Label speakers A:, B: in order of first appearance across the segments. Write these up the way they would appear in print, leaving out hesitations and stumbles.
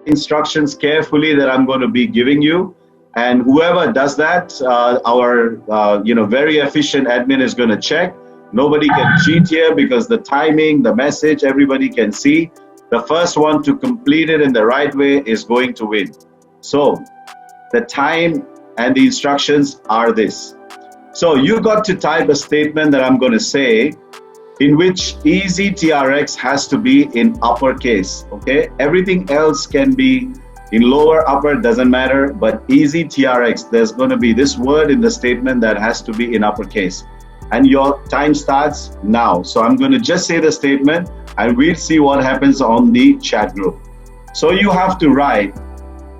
A: instructions carefully that I'm going to be giving you. And whoever does that, our very efficient admin is going to check. Nobody can cheat here because the timing, the message, everybody can see. The first one to complete it in the right way is going to win. So the time and the instructions are this. So you got to type a statement that I'm going to say, in which EzyTRX has to be in uppercase, okay? Everything else can be in lower, upper, doesn't matter, but EzyTRX, there's going to be this word in the statement that has to be in uppercase. And your time starts now. So I'm going to just say the statement and we'll see what happens on the chat group. So you have to write,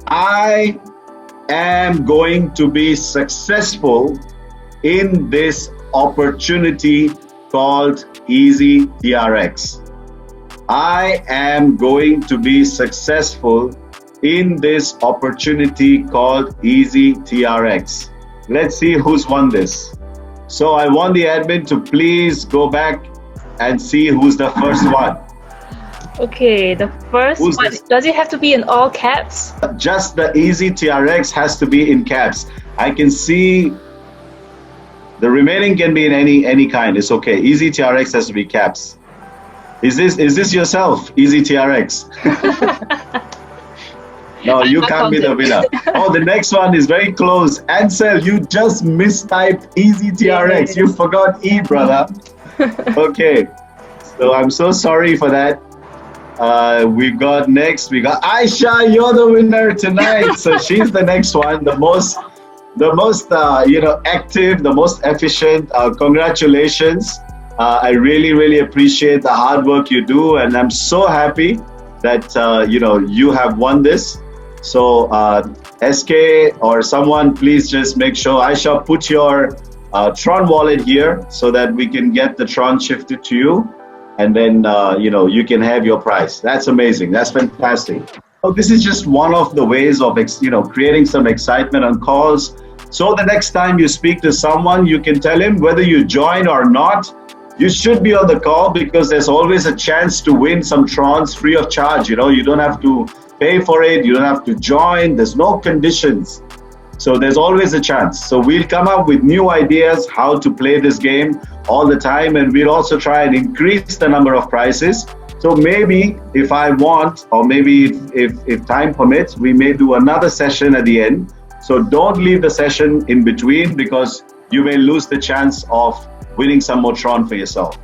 A: I am going to be successful in this opportunity called EzyTRX. I am going to be successful in this opportunity called EzyTRX. Let's see who's won this. So I want the admin to please go back and see who's the first one.
B: Okay, the first one, does it have to be in all caps?
A: Just the EzyTRX has to be in caps. I can see the remaining can be in any kind. It's okay. EzyTRX has to be caps. Is this yourself, EzyTRX? No, you can't be the winner. Oh, the next one is very close. Ansel, you just mistyped EzyTRX. You forgot E, brother. Okay, so I'm so sorry for that. We got Aisha. You're the winner tonight. So she's the next one, the most active, the most efficient. Congratulations. I really appreciate the hard work you do, and I'm so happy that you have won this. So SK or someone, please just make sure Aisha put your Tron wallet here so that we can get the Tron shifted to you, and then you can have your prize. That's amazing. That's fantastic. Oh, this is just one of the ways of creating some excitement on calls. So the next time you speak to someone, you can tell him whether you join or not. You should be on the call because there's always a chance to win some Trons free of charge. You don't have to pay for it. You don't have to join. There's no conditions. So there's always a chance. So we'll come up with new ideas how to play this game all the time. And we'll also try and increase the number of prizes. So maybe if I want, or maybe if time permits, we may do another session at the end. So don't leave the session in between because you may lose the chance of winning some more Tron for yourself.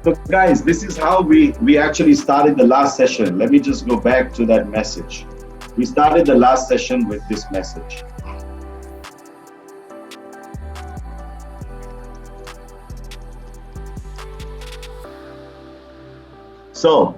A: So guys, this is how we actually started the last session. Let me just go back to that message. We started the last session with this message. So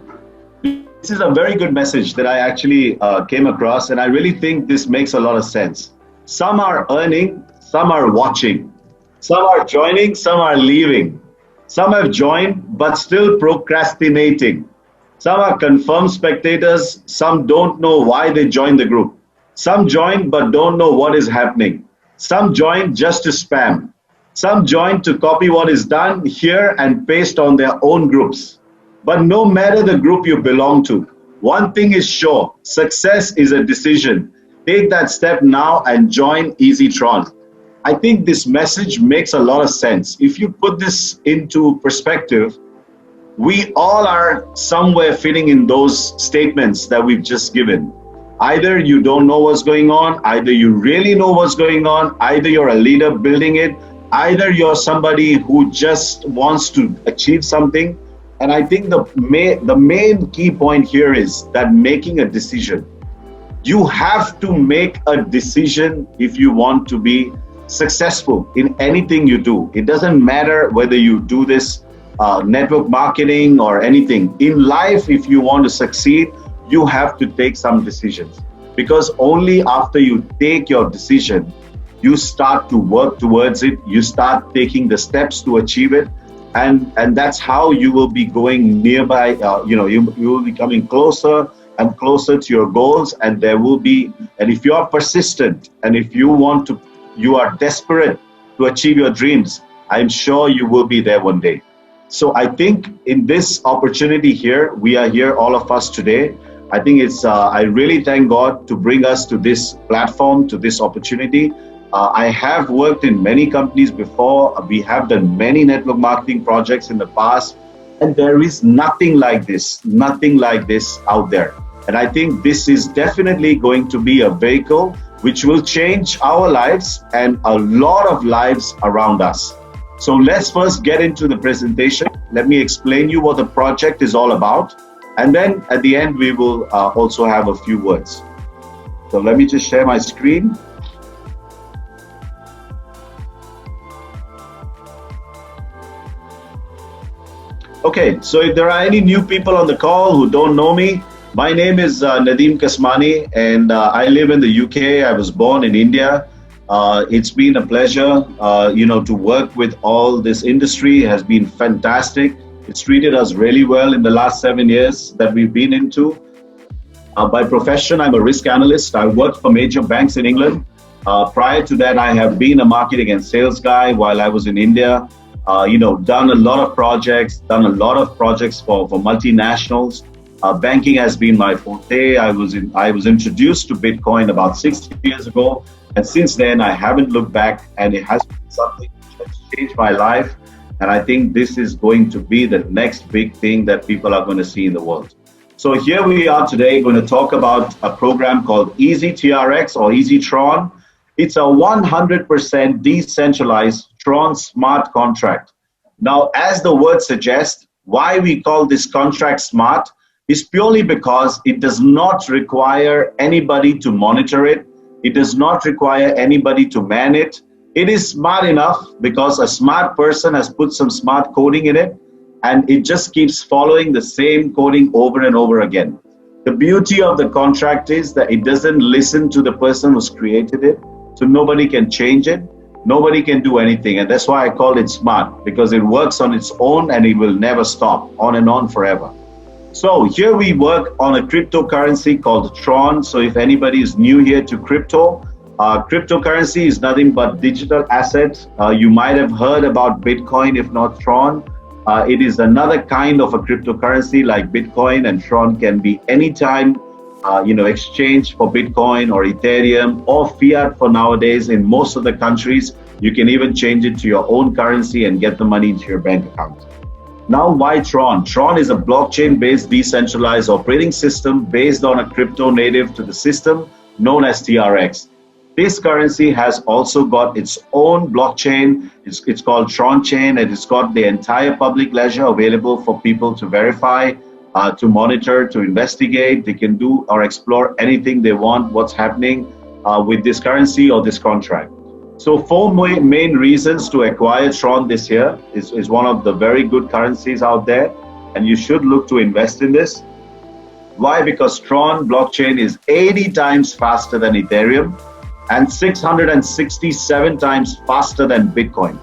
A: this is a very good message that I actually came across, and I really think this makes a lot of sense. Some are earning, some are watching. Some are joining, some are leaving. Some have joined, but still procrastinating. Some are confirmed spectators. Some don't know why they joined the group. Some joined, but don't know what is happening. Some joined just to spam. Some joined to copy what is done here and paste on their own groups. But no matter the group you belong to, one thing is sure, success is a decision. Take that step now and join EzyTron. I think this message makes a lot of sense. If you put this into perspective, we all are somewhere fitting in those statements that we've just given. Either you don't know what's going on, either you really know what's going on, either you're a leader building it, either you're somebody who just wants to achieve something. And I think the main key point here is that making a decision. You have to make a decision if you want to be successful in anything you do. It doesn't matter whether you do this network marketing or anything. In life, if you want to succeed, you have to take some decisions. Because only after you take your decision, you start to work towards it, you start taking the steps to achieve it. And that's how you will be going nearby, you will be coming closer and closer to your goals. And if you are persistent and if you are desperate to achieve your dreams, I'm sure you will be there one day. So I think in this opportunity here, we are here, all of us today. I think it's, I really thank God to bring us to this platform, to this opportunity. I have worked in many companies before. We have done many network marketing projects in the past, and there is nothing like this out there. And I think this is definitely going to be a vehicle which will change our lives and a lot of lives around us. So let's first get into the presentation. Let me explain you what the project is all about. And then at the end, we will also have a few words. So let me just share my screen. Okay, so if there are any new people on the call who don't know me, my name is Nadeem Kasmani, and I live in the UK. I was born in India. It's been a pleasure, to work with all this industry. It has been fantastic. It's treated us really well in the last 7 years that we've been into. By profession, I'm a risk analyst. I worked for major banks in England. Prior to that, I have been a marketing and sales guy while I was in India. Done a lot of projects, for multinationals. Banking has been my forte. I was introduced to Bitcoin about 6 years ago. And since then, I haven't looked back, and it has been something which has changed my life. And I think this is going to be the next big thing that people are going to see in the world. So here we are today going to talk about a program called EzyTRX or Tron. It's a 100% decentralized Tron smart contract. Now, as the word suggests, why we call this contract smart is purely because it does not require anybody to monitor it. It does not require anybody to man it. It is smart enough because a smart person has put some smart coding in it, and it just keeps following the same coding over and over again. The beauty of the contract is that it doesn't listen to the person who's created it, so nobody can change it, nobody can do anything, and that's why I call it smart, because it works on its own and it will never stop, on and on forever. So here we work on a cryptocurrency called Tron. So if anybody is new here to crypto, cryptocurrency is nothing but digital assets. You might have heard about Bitcoin, if not Tron. It is another kind of a cryptocurrency like Bitcoin, and Tron can be anytime, exchange for Bitcoin or Ethereum or fiat for nowadays in most of the countries. You can even change it to your own currency and get the money into your bank account. Now, why Tron? Tron is a blockchain-based decentralized operating system based on a crypto native to the system known as TRX. This currency has also got its own blockchain. It's called Tron Chain, and it's got the entire public ledger available for people to verify, to monitor, to investigate. They can do or explore anything they want, what's happening with this currency or this contract. So 4 main reasons to acquire Tron this year. Is one of the very good currencies out there, and you should look to invest in this. Why? Because Tron blockchain is 80 times faster than Ethereum and 667 times faster than Bitcoin.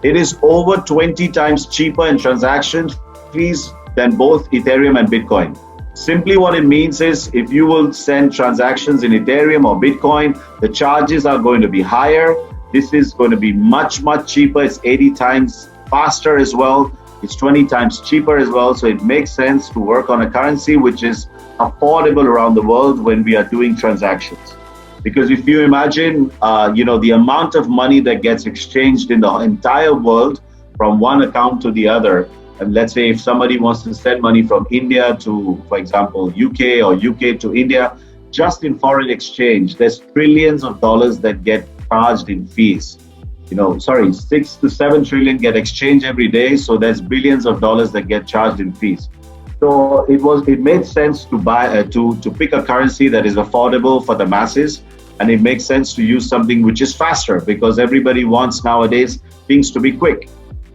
A: It is over 20 times cheaper in transaction fees than both Ethereum and Bitcoin. Simply what it means is if you will send transactions in Ethereum or Bitcoin, the charges are going to be higher. This is going to be much, much cheaper. It's 80 times faster as well. It's 20 times cheaper as well. So it makes sense to work on a currency which is affordable around the world when we are doing transactions. Because if you imagine, the amount of money that gets exchanged in the entire world from one account to the other, and let's say if somebody wants to send money from India to, for example, UK or UK to India, just in foreign exchange, there's trillions of dollars that get charged in fees. 6 to 7 trillion get exchanged every day, so there's billions of dollars that get charged in fees. So it made sense to buy to pick a currency that is affordable for the masses, and it makes sense to use something which is faster because everybody wants nowadays things to be quick.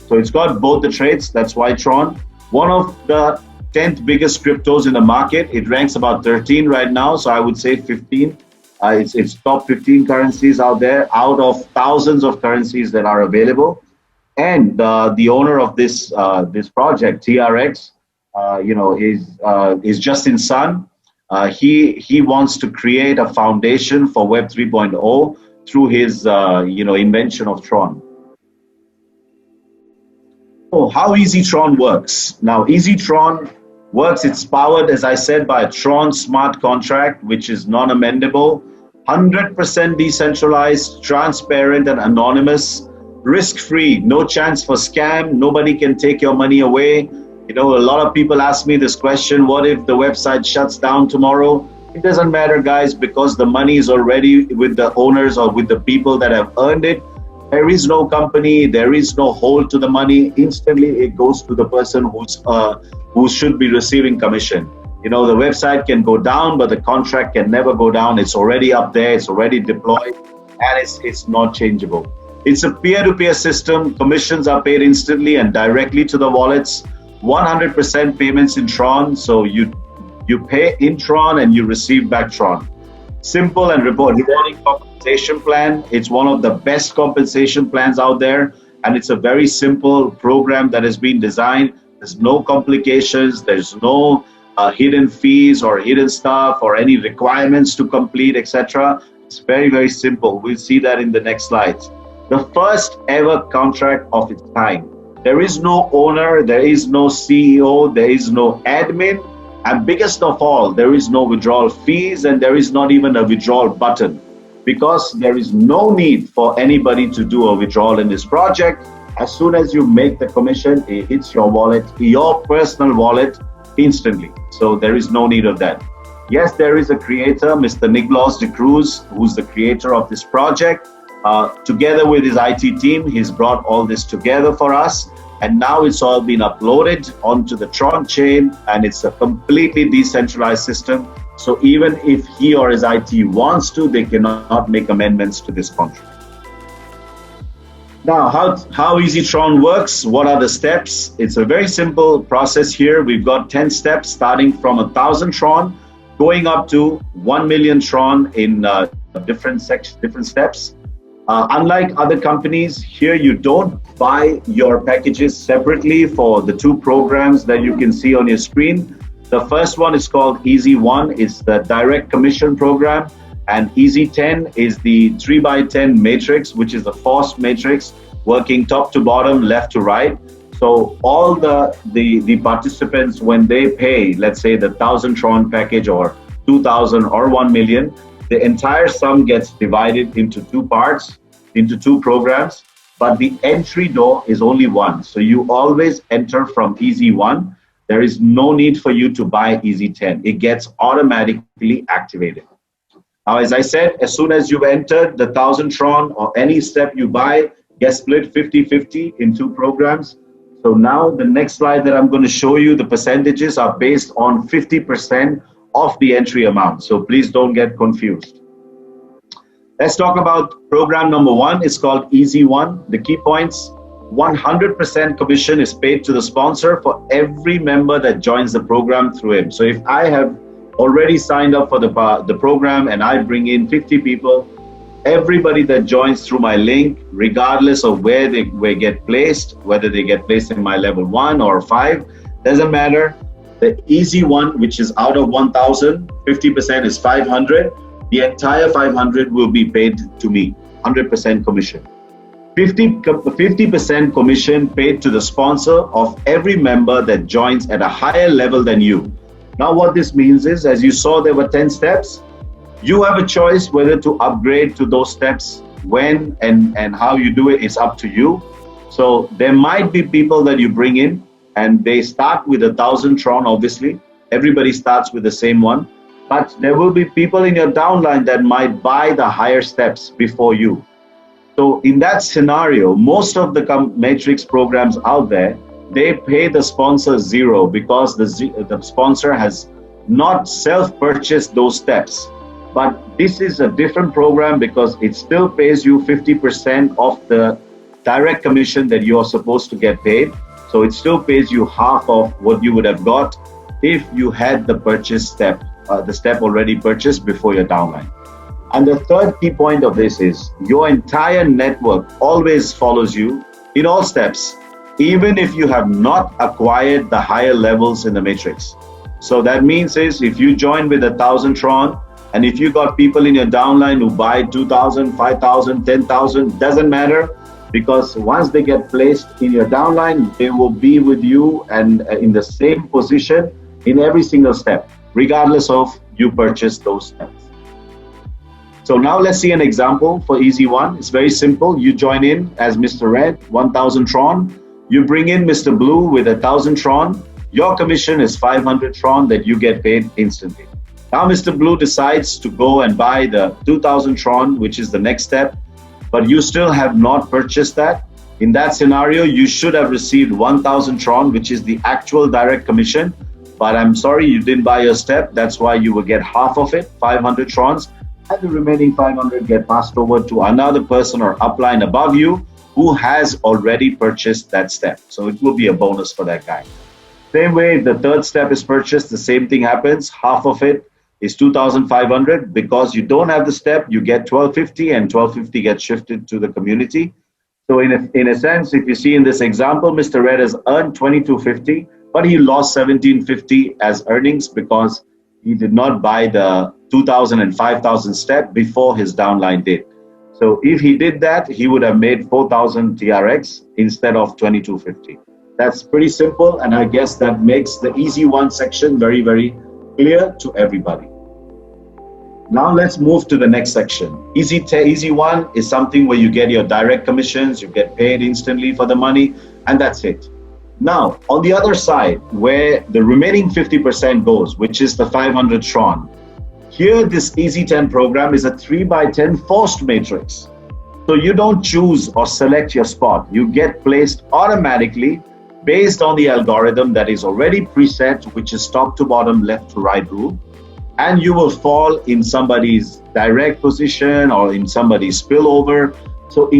A: So it's got both the traits. That's why Tron, one of the 10th biggest cryptos in the market. It ranks about 13 right now, so I would say 15. It's top 15 currencies out there out of thousands of currencies that are available. And the owner of this project, TRX, is Justin Sun. He wants to create a foundation for Web 3.0 through his invention of Tron. So how EzyTRX works. Now, EzyTRX Works, it's powered, as I said, by a Tron smart contract, which is non-amendable, 100% decentralized, transparent and anonymous, risk-free, no chance for scam, nobody can take your money away. You know, a lot of people ask me this question, what if the website shuts down tomorrow? It doesn't matter, guys, because the money is already with the owners or with the people that have earned it. There is no company, there is no hold to the money. Instantly, it goes to the person who should be receiving commission. You know, the website can go down, but the contract can never go down. It's already up there, it's already deployed, and it's not changeable. It's a peer-to-peer system. Commissions are paid instantly and directly to the wallets. 100% payments in Tron, so you pay in Tron and you receive back Tron. Simple and rewarding compensation plan. It's one of the best compensation plans out there, and it's a very simple program that has been designed. There's no complications, there's no hidden fees or hidden stuff or any requirements to complete, etc. It's very, very simple. We'll see that in the next slides. The first ever contract of its kind. There is no owner, there is no CEO, there is no admin, and biggest of all, there is no withdrawal fees, and there is not even a withdrawal button, because there is no need for anybody to do a withdrawal in this project. As soon as you make the commission, it hits your wallet, your personal wallet, instantly. So there is no need of that. Yes, there is a creator, Mr. Nicholas de Cruz, who's the creator of this project. Together with his IT team, he's brought all this together for us, and now it's all been uploaded onto the Tron chain, and it's a completely decentralized system. So even if he or his IT wants to, they cannot make amendments to this contract. Now, how EzyTRX works, what are the steps? It's a very simple process here. We've got 10 steps, starting from 1,000 Tron, going up to 1 million Tron in different steps. Unlike other companies, here you don't buy your packages separately for the two programs that you can see on your screen. The first one is called EZ1, it's the direct commission program, and EZ10 is the 3x10 matrix, which is the forced matrix, working top to bottom, left to right. So all the participants, when they pay, let's say the 1,000 Tron package or 2,000 or 1 million, the entire sum gets divided into two parts, into two programs, but the entry door is only one. So you always enter from EZ1. There is no need for you to buy EZ10. It gets automatically activated. Now, as I said, as soon as you've entered the 1,000 Tron or any step you buy, gets split 50-50 in two programs. So now the next slide that I'm going to show you, the percentages are based on 50% of the entry amount. So please don't get confused. Let's talk about program number one. It's called EZ1. The key points: 100% commission is paid to the sponsor for every member that joins the program through him. So if I have already signed up for the program and I bring in 50 people, everybody that joins through my link, regardless of where they get placed, whether they get placed in my level 1 or 5, doesn't matter. The EZ1, which is out of 1,000, 50% is 500. The entire 500 will be paid to me, 100% commission. 50% commission paid to the sponsor of every member that joins at a higher level than you. Now what this means is, as you saw, there were 10 steps. You have a choice whether to upgrade to those steps. When and how you do it is up to you. So there might be people that you bring in and they start with 1,000 Tron, obviously. Everybody starts with the same one. But there will be people in your downline that might buy the higher steps before you. So in that scenario, most of the matrix programs out there, they pay the sponsor zero because the sponsor has not self-purchased those steps. But this is a different program because it still pays you 50% of the direct commission that you are supposed to get paid. So it still pays you half of what you would have got if you had the purchase step, the step already purchased before your downline. And the third key point of this is your entire network always follows you in all steps, even if you have not acquired the higher levels in the matrix. So that means is if you join with 1,000 Tron, and if you got people in your downline who buy 2,000, 5,000, 10,000, doesn't matter, because once they get placed in your downline, they will be with you and in the same position in every single step, regardless of you purchase those steps. So now let's see an example for easy one. It's very simple. You join in as Mr. Red, 1000 Tron. You bring in Mr. Blue with 1000 Tron. Your commission is 500 Tron that you get paid instantly. Now Mr. Blue decides to go and buy the 2000 Tron, which is the next step, but you still have not purchased that. In that scenario, you should have received 1000 Tron, which is the actual direct commission. But I'm sorry, you didn't buy your step. That's why you will get half of it, 500 Trons, and the remaining 500 get passed over to another person or upline above you who has already purchased that step. So it will be a bonus for that guy. Same way, if the third step is purchased, the same thing happens. Half of it is 2,500. Because you don't have the step, you get 1,250, and 1,250 gets shifted to the community. So in a sense, if you see in this example, Mr. Red has earned 2,250, but he lost 1,750 as earnings because he did not buy the 2,000 and 5,000 step before his downline did. So if he did that, he would have made 4,000 TRX instead of 2,250. That's pretty simple, and I guess that makes the easy one section very, very clear to everybody. Now let's move to the next section. Easy one is something where you get your direct commissions, you get paid instantly for the money, and that's it. Now, on the other side, where the remaining 50% goes, which is the 500 Tron, here this EzyTRX program is a 3x10 forced matrix. So you don't choose or select your spot. You get placed automatically based on the algorithm that is already preset, which is top to bottom, left to right rule. And you will fall in somebody's direct position or in somebody's spillover. So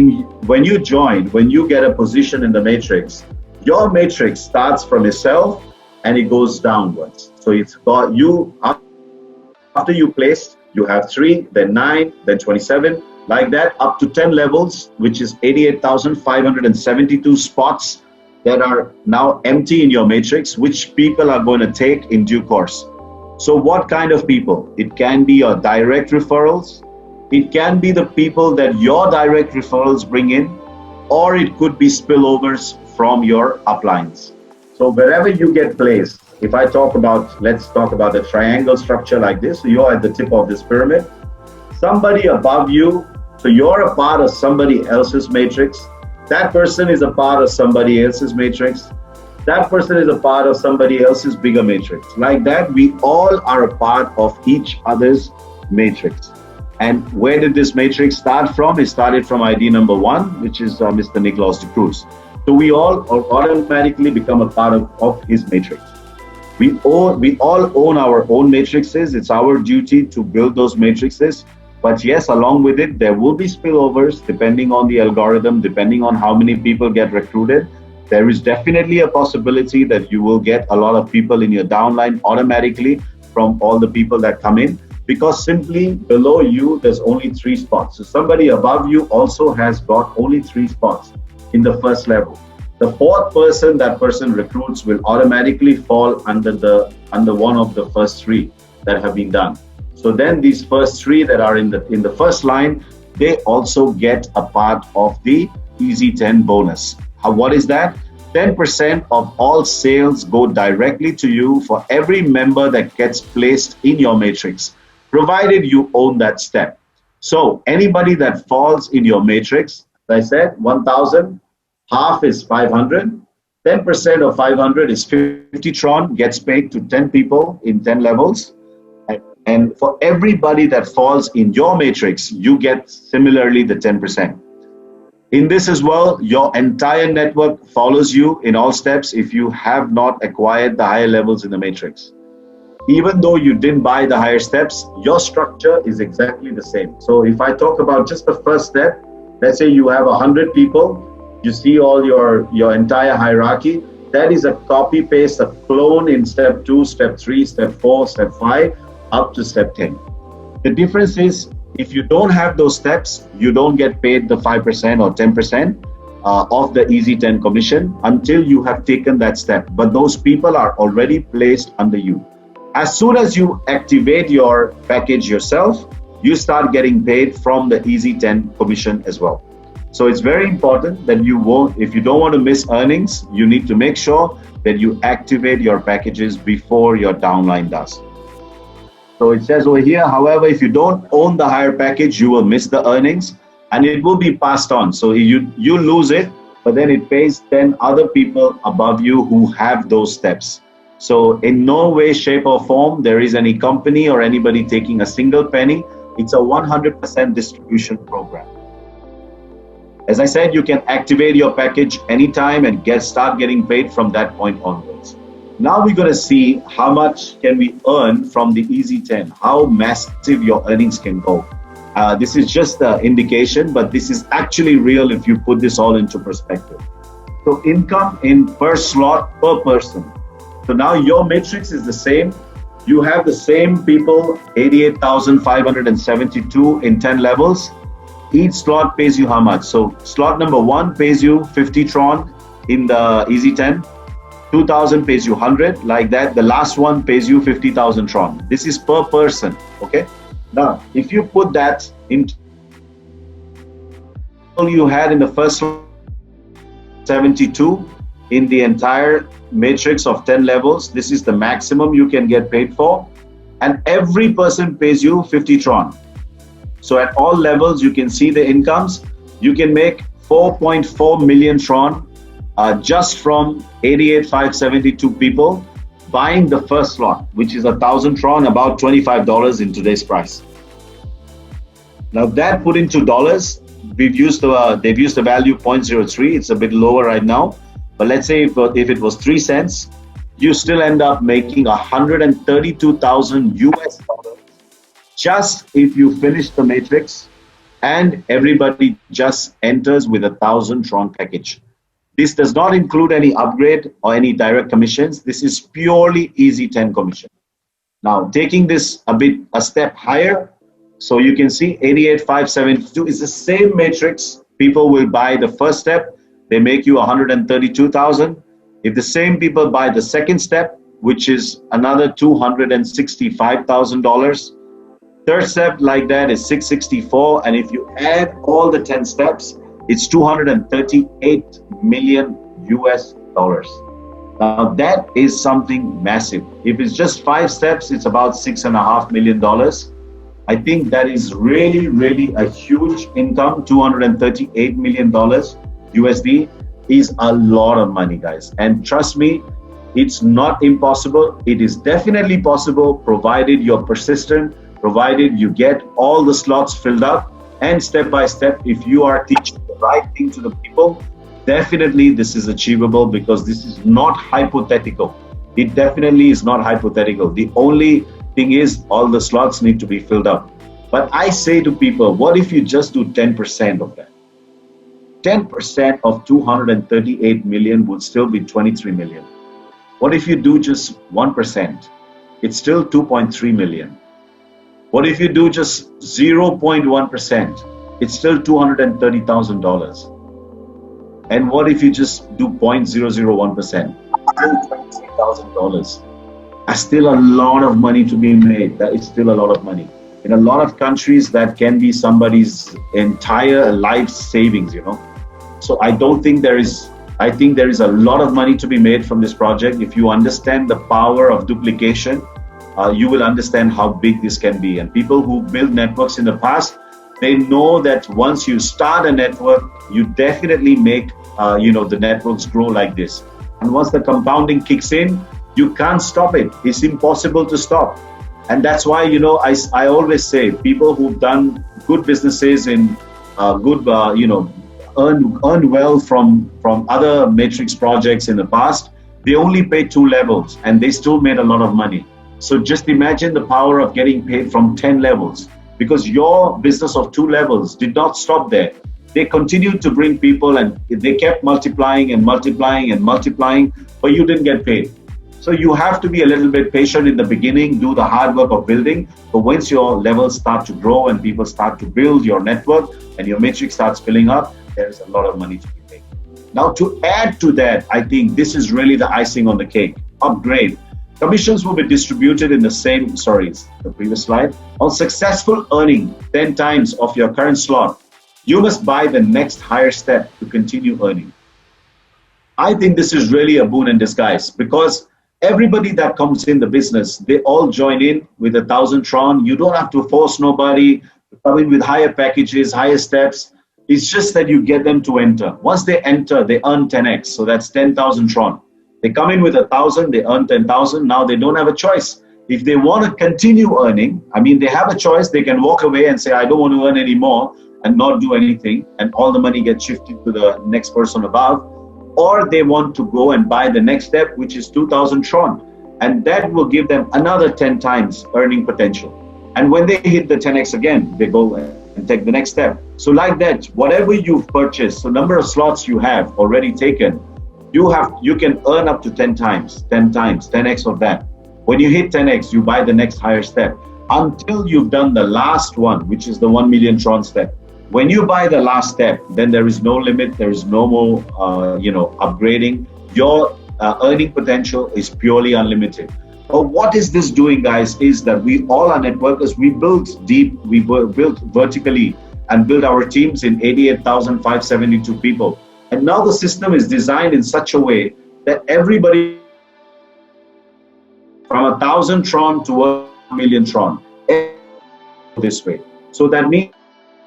A: when you join, when you get a position in the matrix, your matrix starts from yourself and it goes downwards. So it's got you, after you place, you have 3, then 9, then 27, like that, up to 10 levels, which is 88,572 spots that are now empty in your matrix, which people are going to take in due course. So what kind of people? It can be your direct referrals. It can be the people that your direct referrals bring in, or it could be spillovers from your uplines. So wherever you get placed, if I talk about, let's talk about a triangle structure like this. So you're at the tip of this pyramid. Somebody above you, so you're a part of somebody else's matrix. That person is a part of somebody else's matrix. That person is a part of somebody else's bigger matrix. Like that, we all are a part of each other's matrix. And where did this matrix start from? It started from ID number 1, which is Mr. Nicholas de Cruz. So we all automatically become a part of his matrix. We all own our own matrices. It's our duty to build those matrices. But yes, along with it, there will be spillovers depending on the algorithm, depending on how many people get recruited. There is definitely a possibility that you will get a lot of people in your downline automatically from all the people that come in, because simply below you, there's only 3 spots. So somebody above you also has got only 3 spots in the first level. The fourth person that person recruits will automatically fall under one of the first 3 that have been done. So then these first 3 that are in the first line, they also get a part of the EzyTRX bonus. What is that? 10% of all sales go directly to you for every member that gets placed in your matrix, provided you own that step. So anybody that falls in your matrix, as I said, 1,000, half is 500, 10% of 500 is 50 Tron, gets paid to 10 people in 10 levels. And for everybody that falls in your matrix, you get similarly the 10%. In this as well, your entire network follows you in all steps if you have not acquired the higher levels in the matrix. Even though you didn't buy the higher steps, your structure is exactly the same. So if I talk about just the first step, let's say you have 100 people, you see all your entire hierarchy, that is a copy paste, a clone in step 2, step 3, step 4, step 5, up to step 10. The difference is, if you don't have those steps, you don't get paid the 5% or 10% of the EzyTRX commission until you have taken that step. But those people are already placed under you. As soon as you activate your package yourself, you start getting paid from the EzyTRX commission as well. So it's very important that if you don't want to miss earnings, you need to make sure that you activate your packages before your downline does. So it says over here, however, if you don't own the higher package, you will miss the earnings and it will be passed on. So you lose it, but then it pays 10 other people above you who have those steps. So in no way, shape or form, there is any company or anybody taking a single penny. It's a 100% distribution program. As I said, you can activate your package anytime and start getting paid from that point onwards. Now we're going to see how much can we earn from the EZ10, how massive your earnings can go. This is just an indication, but this is actually real if you put this all into perspective. So income in per slot per person. So now your matrix is the same. You have the same people, 88,572 in 10 levels. Each slot pays you how much? So slot number 1 pays you 50 Tron in the EZ10. 2,000 pays you 100, like that. The last one pays you 50,000 Tron. This is per person, okay? Now, if you put that into you had in the first 72 in the entire matrix of 10 levels, this is the maximum you can get paid for. And every person pays you 50 Tron. So at all levels, you can see the incomes. You can make 4.4 million Tron just from 88,572 people buying the first slot, which is 1,000 Tron, about $25 in today's price. Now that put into dollars, they've used the value 0.03. It's a bit lower right now, but let's say if it was 3 cents, you still end up making 132,000 US dollars just if you finish the matrix and everybody just enters with 1,000 Tron package. This does not include any upgrade or any direct commissions. This is purely EZ10 commission. Now, taking this a step higher, so you can see 88,572 is the same matrix. People will buy the first step. They make you 132,000. If the same people buy the second step, which is another $265,000, third step like that is 664. And if you add all the 10 steps, it's 238 million US dollars. Now that is something massive. If it's just 5 steps, it's about $6.5 million. I think that is really, really a huge income. $238 million USD is a lot of money, guys. And trust me, it's not impossible. It is definitely possible, provided you're persistent, provided you get all the slots filled up, and step by step, if you are teaching the right thing to the people, definitely this is achievable, because this is not hypothetical. It definitely is not hypothetical. The only thing is all the slots need to be filled up. But I say to people, what if you just do 10% of that? 10% of 238 million would still be 23 million. What if you do just 1%? It's still 2.3 million. What if you do just 0.1%? It's still $230,000. And what if you just do 0.001%? Still $23,000. That's still a lot of money to be made. That is still a lot of money. In a lot of countries, that can be somebody's entire life savings, you know. So I think there is a lot of money to be made from this project. If you understand the power of duplication, you will understand how big this can be. And people who build networks in the past, they know that once you start a network, you definitely make the networks grow like this. And once the compounding kicks in, you can't stop it. It's impossible to stop. And that's why, I always say people who've done good businesses in earn well from other matrix projects in the past, they only paid 2 levels and they still made a lot of money. So just imagine the power of getting paid from 10 levels, because your business of 2 levels did not stop there. They continued to bring people and they kept multiplying and multiplying and multiplying, but you didn't get paid. So you have to be a little bit patient in the beginning, do the hard work of building. But once your levels start to grow and people start to build your network and your matrix starts filling up, there is a lot of money to be made. Now to add to that, I think this is really the icing on the cake. Upgrade. Commissions will be distributed in the previous slide, on successful earning 10 times of your current slot. You must buy the next higher step to continue earning. I think this is really a boon in disguise, because everybody that comes in the business, they all join in with 1,000 Tron. You don't have to force nobody to come in with higher packages, higher steps. It's just that you get them to enter. Once they enter, they earn 10x. So that's 10,000 Tron. They come in with 1,000, they earn 10,000. Now they don't have a choice. If they want to continue earning, I mean, they have a choice. They can walk away and say, I don't want to earn anymore and not do anything. And all the money gets shifted to the next person above. Or they want to go and buy the next step, which is 2,000 Tron. And that will give them another 10 times earning potential. And when they hit the 10x again, they go and take the next step. So like that, whatever you've purchased, so number of slots you have already taken, you can earn up to 10 times, 10x of that. When you hit 10x, you buy the next higher step until you've done the last one, which is the 1 million Tron step. When you buy the last step, then there is no limit, there is no more, upgrading. Your earning potential is purely unlimited. But what is this doing, guys, is that we all are networkers. We built deep, we built vertically and built our teams in 88,572 people. And now the system is designed in such a way that everybody from 1,000 Tron to 1 million Tron this way. So that means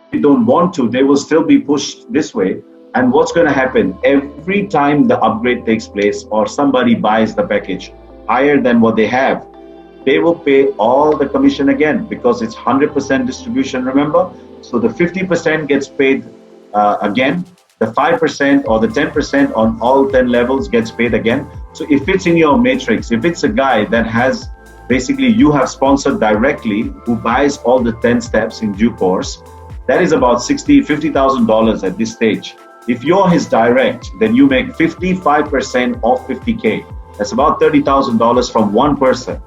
A: if they don't want to, they will still be pushed this way. And what's going to happen every time the upgrade takes place or somebody buys the package higher than what they have, they will pay all the commission again, because it's 100% distribution, remember? So the 50% gets paid again, the 5% or the 10% on all 10 levels gets paid again. So if it's in your matrix, if it's a guy that has basically you have sponsored directly, who buys all the 10 steps in due course, that is about $50,000 at this stage. If you're his direct, then you make 55% off 50K. That's about $30,000 from one person.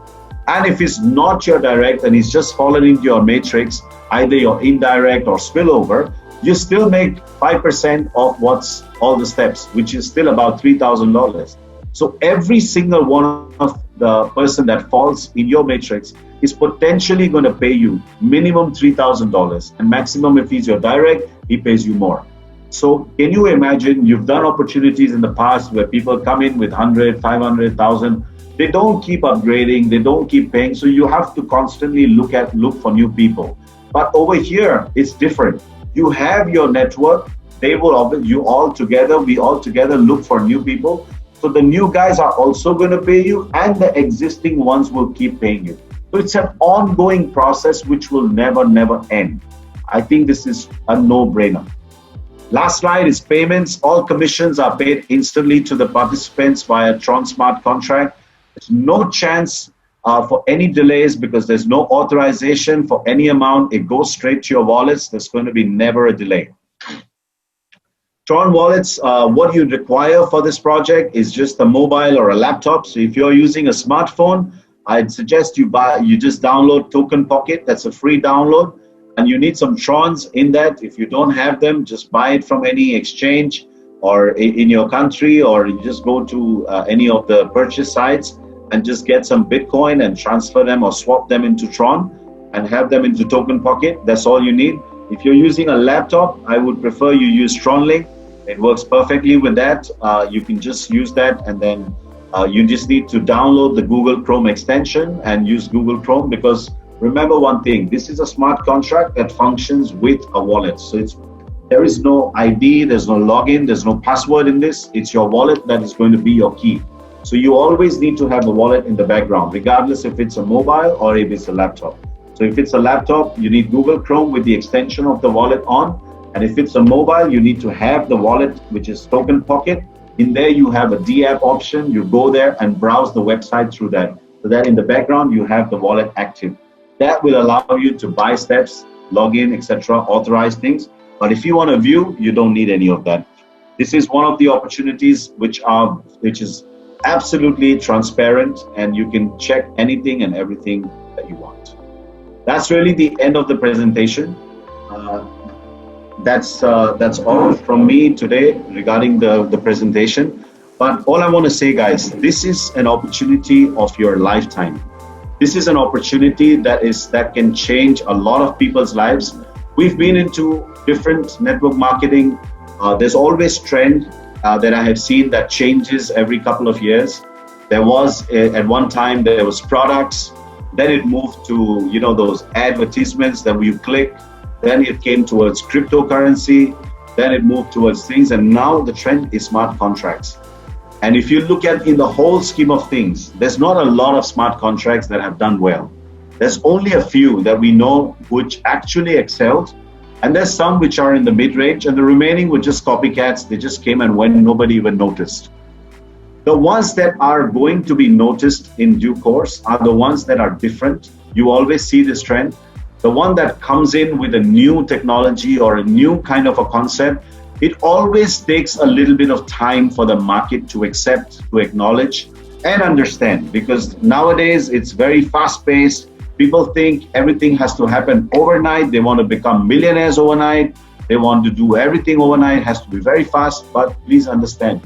A: And if it's not your direct and he's just fallen into your matrix, either your indirect or spillover, you still make 5% of what's all the steps, which is still about $3,000. So every single one of the person that falls in your matrix is potentially going to pay you minimum $3,000, and maximum, if he's your direct, he pays you more. So can you imagine, you've done opportunities in the past where people come in with 100, 500, 1,000. They don't keep upgrading, they don't keep paying. So you have to constantly look for new people. But over here, it's different. You have your network, we all together look for new people. So the new guys are also going to pay you, and the existing ones will keep paying you. So it's an ongoing process which will never end. I think this is a no-brainer. Last slide is payments. All commissions are paid instantly to the participants via Tron Smart contract. There's no chance for any delays, because there's no authorization for any amount. It goes straight to your wallets. There's going to be never a delay. Tron wallets, what you require for this project is just a mobile or a laptop. So if you're using a smartphone, I'd suggest you just download Token Pocket. That's a free download. And you need some Trons in that. If you don't have them, just buy it from any exchange or in your country, or you just go to any of the purchase sites and just get some Bitcoin and transfer them or swap them into Tron and have them into Token Pocket. That's all you need. If you're using a laptop, I would prefer you use TronLink. It works perfectly with that. You can just use that, and then you just need to download the Google Chrome extension and use Google Chrome, because remember one thing, this is a smart contract that functions with a wallet. So there is no ID, there's no login, there's no password in this. It's your wallet that is going to be your key. So you always need to have a wallet in the background, regardless if it's a mobile or if it's a laptop. So if it's a laptop, you need Google Chrome with the extension of the wallet on. And if it's a mobile, you need to have the wallet, which is Token Pocket. In there, you have a D-app option. You go there and browse the website through that. So that in the background, you have the wallet active. That will allow you to buy steps, log in, etc., authorize things. But if you want to view, you don't need any of that. This is one of the opportunities which is absolutely transparent, and you can check anything and everything that you want. That's really the end of the presentation. That's all from me today regarding the presentation. But all I want to say, guys, this is an opportunity of your lifetime. This is an opportunity that can change a lot of people's lives. We've been into different network marketing. There's always trend that I have seen that changes every couple of years. There was at one time there was products, then it moved to those advertisements that you click, then it came towards cryptocurrency, then it moved towards things, and now the trend is smart contracts. And if you look at in the whole scheme of things, there's not a lot of smart contracts that have done well. There's only a few that we know which actually excelled, and there's some which are in the mid-range, and the remaining were just copycats. They just came and went, nobody even noticed. The ones that are going to be noticed in due course are the ones that are different. You always see this trend. The one that comes in with a new technology or a new kind of a concept, it always takes a little bit of time for the market to accept, to acknowledge, and understand, because nowadays it's very fast-paced. People think everything has to happen overnight. They want to become millionaires overnight. They want to do everything overnight. It has to be very fast, but please understand,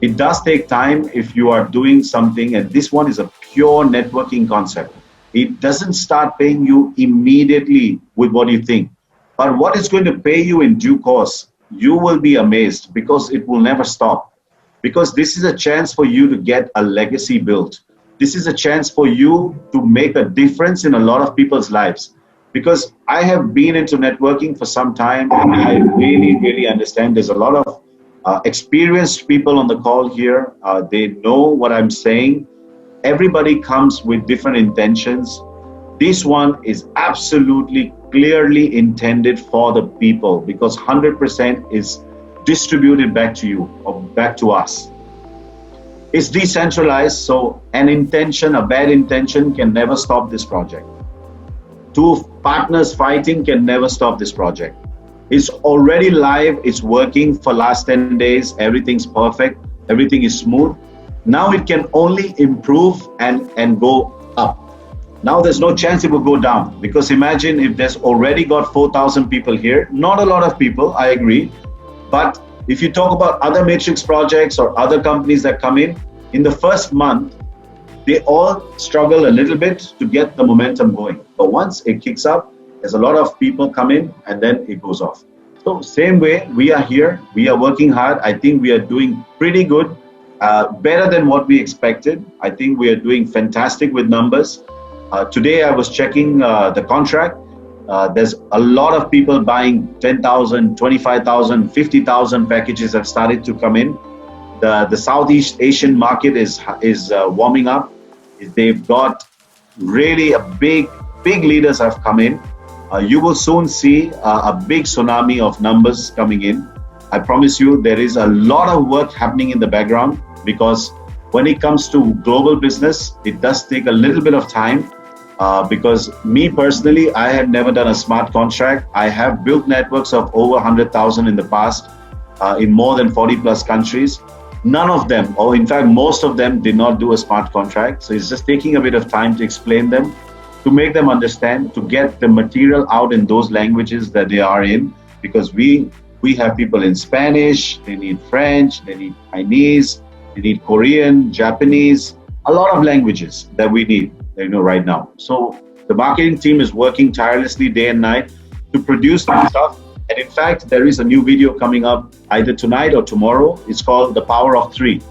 A: it does take time if you are doing something, and this one is a pure networking concept. It doesn't start paying you immediately with what you think, but what it's going to pay you in due course, you will be amazed, because it will never stop. Because this is a chance for you to get a legacy built. This is a chance for you to make a difference in a lot of people's lives. Because I have been into networking for some time, and I really understand. There's a lot of experienced people on the call here. They know what I'm saying. Everybody comes with different intentions. This one is absolutely clearly intended for the people, because 100% is distributed back to you or back to us. It's decentralized, so an intention, a bad intention can never stop this project. Two partners fighting can never stop this project. It's already live, it's working for last 10 days, everything's perfect, everything is smooth. Now it can only improve and go up. Now there's no chance it will go down, because imagine if there's already got 4,000 people here, not a lot of people, I agree, but if you talk about other matrix projects or other companies that come in the first month, they all struggle a little bit to get the momentum going. But once it kicks up, there's a lot of people come in and then it goes off. So same way, we are here, we are working hard. I think we are doing pretty good, better than what we expected. I think we are doing fantastic with numbers. Today I was checking the contract. There's a lot of people buying 10,000, 25,000, 50,000 packages have started to come in. The Southeast Asian market is warming up. They've got really a big leaders have come in. You will soon see a big tsunami of numbers coming in. I promise you, there is a lot of work happening in the background, because when it comes to global business, it does take a little bit of time. Because me personally, I have never done a smart contract. I have built networks of over 100,000 in the past in more than 40 plus countries. None of them, or in fact, most of them did not do a smart contract. So it's just taking a bit of time to explain them, to make them understand, to get the material out in those languages that they are in. Because we have people in Spanish, they need French, they need Chinese, they need Korean, Japanese, a lot of languages that we need. Right now. So the marketing team is working tirelessly day and night to produce this stuff. And in fact, there is a new video coming up either tonight or tomorrow. It's called The Power of Three.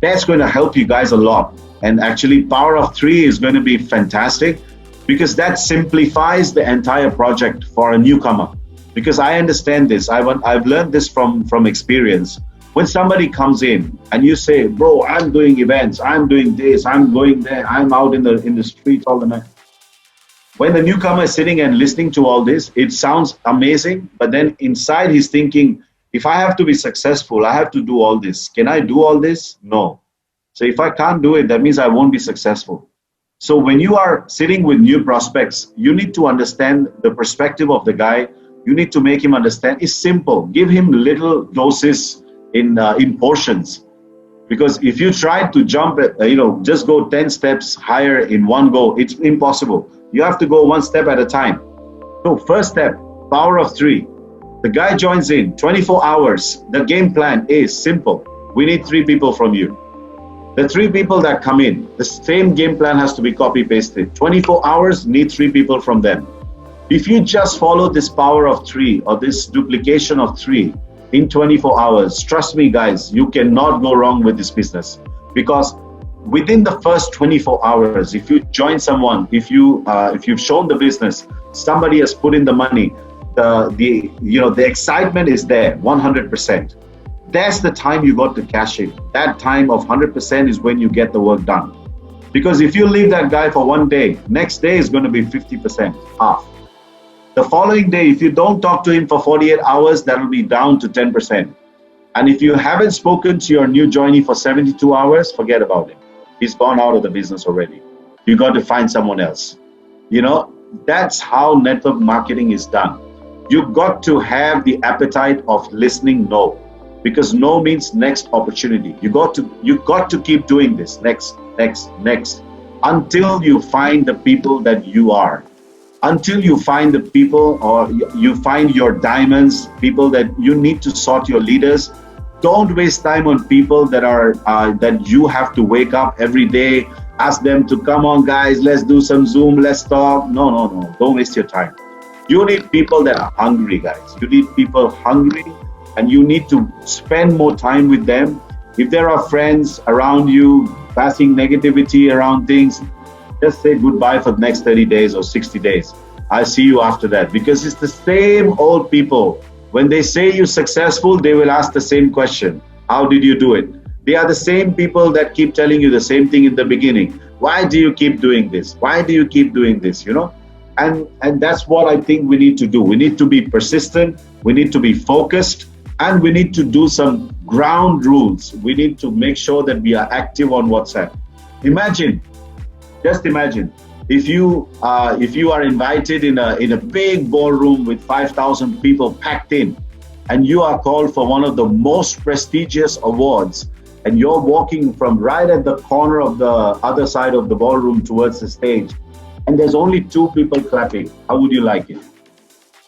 A: That's going to help you guys a lot. And actually, Power of Three is going to be fantastic, because that simplifies the entire project for a newcomer. Because I understand this. I've learned this from experience. When somebody comes in and you say, bro, I'm doing events, I'm doing this, I'm going there, I'm out in the streets all the night. When the newcomer is sitting and listening to all this, it sounds amazing, but then inside he's thinking, if I have to be successful, I have to do all this. Can I do all this? No. So if I can't do it, that means I won't be successful. So when you are sitting with new prospects, you need to understand the perspective of the guy. You need to make him understand. It's simple. Give him little doses in portions, because if you try to jump just go 10 steps higher in one go, it's impossible. You have to go one step at a time. So first step, power of three. The guy joins in 24 hours. The game plan is simple. We need 3 people from you. The 3 people that come in, the same game plan has to be copy pasted. 24 hours, need 3 people from them. If you just follow this power of 3 or this duplication of 3 in 24 hours, trust me guys, you cannot go wrong with this business. Because within the first 24 hours, if you join someone, if you've shown the business, somebody has put in the money, the excitement is there 100%. That's the time you got to cash in. That time of 100% is when you get the work done. Because if you leave that guy for one day, next day is going to be 50%, half. The following day, if you don't talk to him for 48 hours, that will be down to 10%. And if you haven't spoken to your new joinee for 72 hours, forget about it. He's gone out of the business already. You got to find someone else. That's how network marketing is done. You've got to have the appetite of listening no. Because no means next opportunity. You got to keep doing this, next, until you find the people that you are. Until you find the people, or you find your diamonds, people that you need to sort your leaders. Don't waste time on people that you have to wake up every day, ask them to come on guys, let's do some Zoom, let's talk. No, don't waste your time. You need people that are hungry, guys. You need people hungry, and you need to spend more time with them. If there are friends around you passing negativity around things, just say goodbye for the next 30 days or 60 days. I'll see you after that. Because it's the same old people. When they say you're successful, they will ask the same question. How did you do it? They are the same people that keep telling you the same thing in the beginning. Why do you keep doing this? Why do you keep doing this? And that's what I think we need to do. We need to be persistent. We need to be focused. And we need to do some ground rules. We need to make sure that we are active on WhatsApp. Just imagine, if you are invited in a big ballroom with 5,000 people packed in, and you are called for one of the most prestigious awards, and you're walking from right at the corner of the other side of the ballroom towards the stage, and there's only 2 people clapping, how would you like it?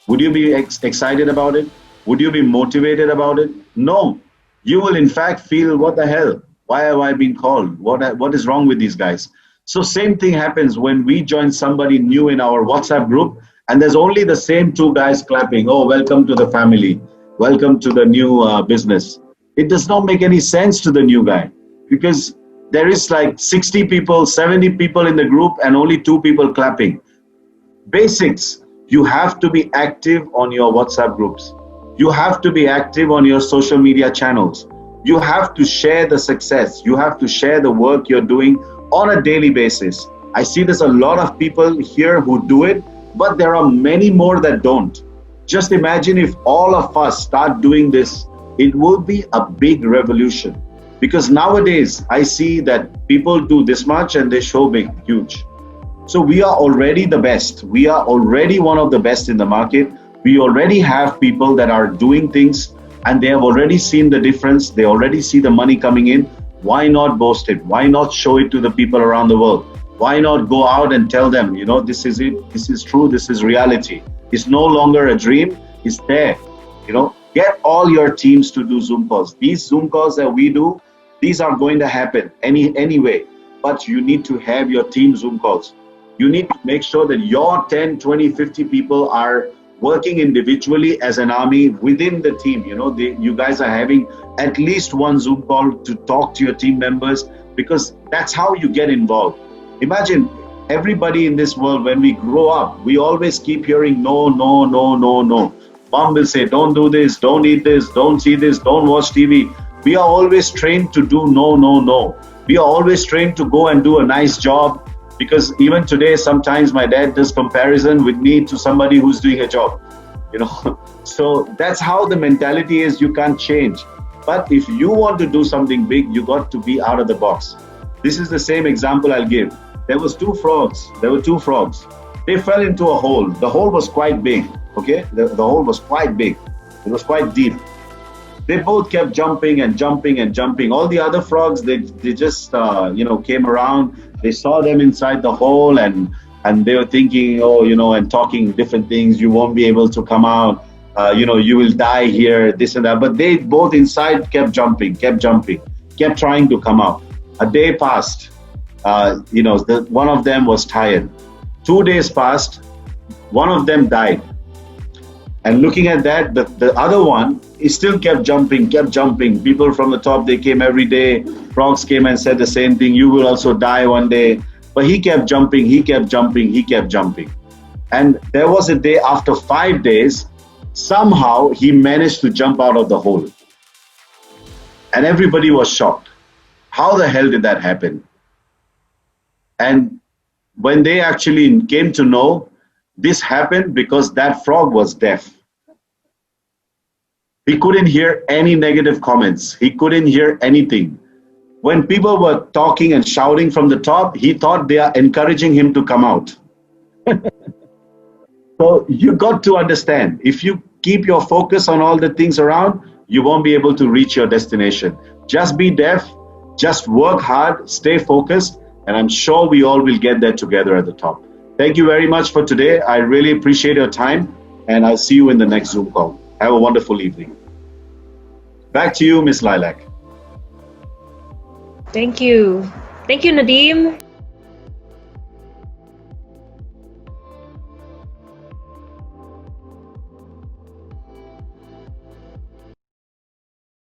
A: Would you be excited about it? Would you be motivated about it? No. You will in fact feel, what the hell? Why have I been called? What is wrong with these guys? So same thing happens when we join somebody new in our WhatsApp group, and there's only the same 2 guys clapping. Oh, welcome to the family. Welcome to the new business. It does not make any sense to the new guy, because there is like 60 people, 70 people in the group and only 2 people clapping. Basics. You have to be active on your WhatsApp groups. You have to be active on your social media channels. You have to share the success. You have to share the work you're doing on a daily basis. I see there's a lot of people here who do it, but there are many more that don't. Just imagine if all of us start doing this, it will be a big revolution. Because nowadays, I see that people do this much and they show big, huge. So we are already the best. We are already one of the best in the market. We already have people that are doing things, and they have already seen the difference. They already see the money coming in. Why not boast it? Why not show it to the people around the world? Why not go out and tell them, this is it, this is true, this is reality. It's no longer a dream, it's there. Get all your teams to do Zoom calls. These Zoom calls that we do, these are going to happen anyway. But you need to have your team Zoom calls. You need to make sure that your 10, 20, 50 people are working individually as an army within the team. You guys are having at least one Zoom call to talk to your team members, because that's how you get involved. Imagine everybody in this world, when we grow up, we always keep hearing no. Mom will say, don't do this, don't eat this, don't see this, don't watch TV. We are always trained to do no. We are always trained to go and do a nice job, because even today, sometimes my dad does comparison with me to somebody who's doing a job. So that's how the mentality is. You can't change. But if you want to do something big, you got to be out of the box. This is the same example I'll give. There were 2 frogs. They fell into a hole. The hole was quite big. Okay, the hole was quite big. It was quite deep. They both kept jumping and jumping and jumping. All the other frogs, they just came around. They saw them inside the hole, and they were thinking, and talking different things. You won't be able to come out. You will die here, this and that. But they both inside kept jumping, kept trying to come out. A day passed. One of them was tired. 2 days passed. one of them died. And looking at that, the other one, he still kept jumping, kept jumping. People from the top, they came every day. Frogs came and said the same thing, you will also die one day. But he kept jumping, he kept jumping, he kept jumping. And there was a day after 5 days, somehow he managed to jump out of the hole. And everybody was shocked. How the hell did that happen? And when they actually came to know, this happened because that frog was deaf. He couldn't hear any negative comments. He couldn't hear anything. When people were talking and shouting from the top, he thought they are encouraging him to come out. So you got to understand, if you keep your focus on all the things around, you won't be able to reach your destination. Just be deaf, just work hard, stay focused, and I'm sure we all will get there together at the top. Thank you very much for today. I really appreciate your time, and I'll see you in the next Zoom call. Have a wonderful evening. Back to you, Miss Lilac.
B: Thank you. Thank you, Nadeem.